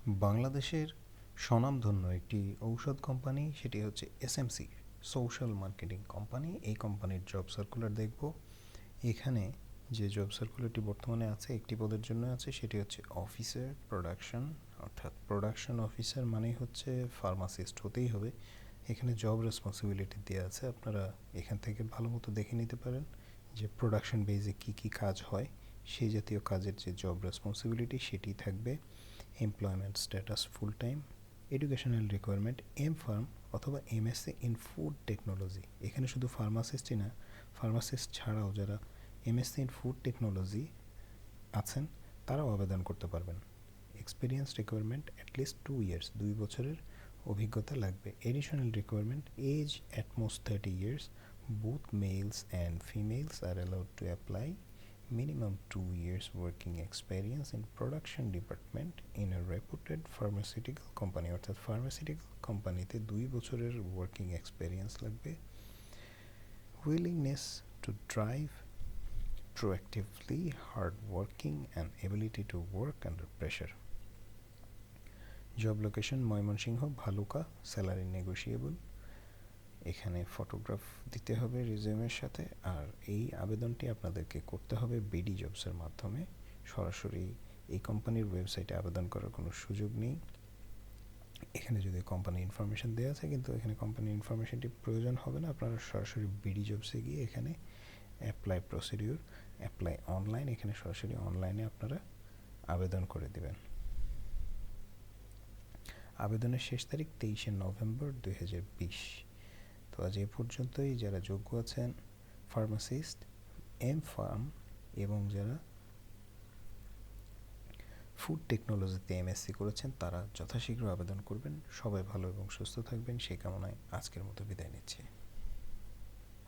বাংলাদেশের স্বনামধন্য একটি ঔষধ কোম্পানি, সেটি হচ্ছে এসএমসি, সোশ্যাল মার্কেটিং কোম্পানি। এই কোম্পানির জব সার্কুলার দেখব। এখানে যে জব সার্কুলারটি বর্তমানে আছে একটি পদের জন্য আছে, সেটি হচ্ছে অফিসার প্রোডাকশন, অর্থাৎ প্রোডাকশন অফিসার মানেই হচ্ছে ফার্মাসিস্ট হতেই হবে। এখানে জব রেসপন্সিবিলিটি দেওয়া আছে, আপনারা এখান থেকে ভালো মতো দেখে নিতে পারেন যে প্রোডাকশন বেজে কী কী কাজ হয়। সেই জাতীয় কাজের যে জব রেসপন্সিবিলিটি সেটি থাকবে। Employment status full time, educational requirement M pharm অথবা এমএসসি ইন ফুড টেকনোলজি। এখানে শুধু ফার্মাসিস্টই না, ফার্মাসিস্ট ছাড়াও যারা এমএসসি ইন ফুড টেকনোলজি আছেন তারাও আবেদন করতে পারবেন। এক্সপিরিয়েন্স রিকোয়ারমেন্ট অ্যাটলিস্ট 2 ইয়ার্স, 2 বছরের অভিজ্ঞতা লাগবে। Additional requirement age at most 30 years, both males and females are allowed to apply. Minimum 2 years working experience in production department in a reputed pharmaceutical company, অর্থাৎ pharmaceutical কোম্পানিতে 2 বছরের working experience লাগবে। Willingness to drive, proactively hard working and ability to work under pressure. Job location Mymensingh, Bhaluka, salary negotiable. এখানে photograph দিতে হবে রিজিউমের সাথে। আর এই আবেদনটি আপনাদেরকে করতে হবে বিডি জবসের মাধ্যমে। সরাসরি এই কোম্পানির ওয়েবসাইটে আবেদন করার কোনো সুযোগ নেই। এখানে যদি কোম্পানির ইনফরমেশান দেওয়া আছে, কিন্তু এখানে কোম্পানির ইনফরমেশানটি প্রয়োজন হবে না। আপনারা সরাসরি বিডি জবসে গিয়ে এখানে অ্যাপ্লাই প্রসিডিউর, অ্যাপ্লাই অনলাইন, এখানে সরাসরি অনলাইনে আপনারা আবেদন করে দেবেন। আবেদনের শেষ তারিখ 23শে নভেম্বর 2020। তো আজ এ পর্যন্তই। যারা যোগ্য আছেন ফার্মাসিস্ট, এম ফার্ম এবং যারা ফুড টেকনোলজিতে এমএসসি করেছেন তারা যথাশীঘ্র আবেদন করবেন। সবাই ভালো এবং সুস্থ থাকবেন সেই কামনায় আজকের মতো বিদায় নিচ্ছি।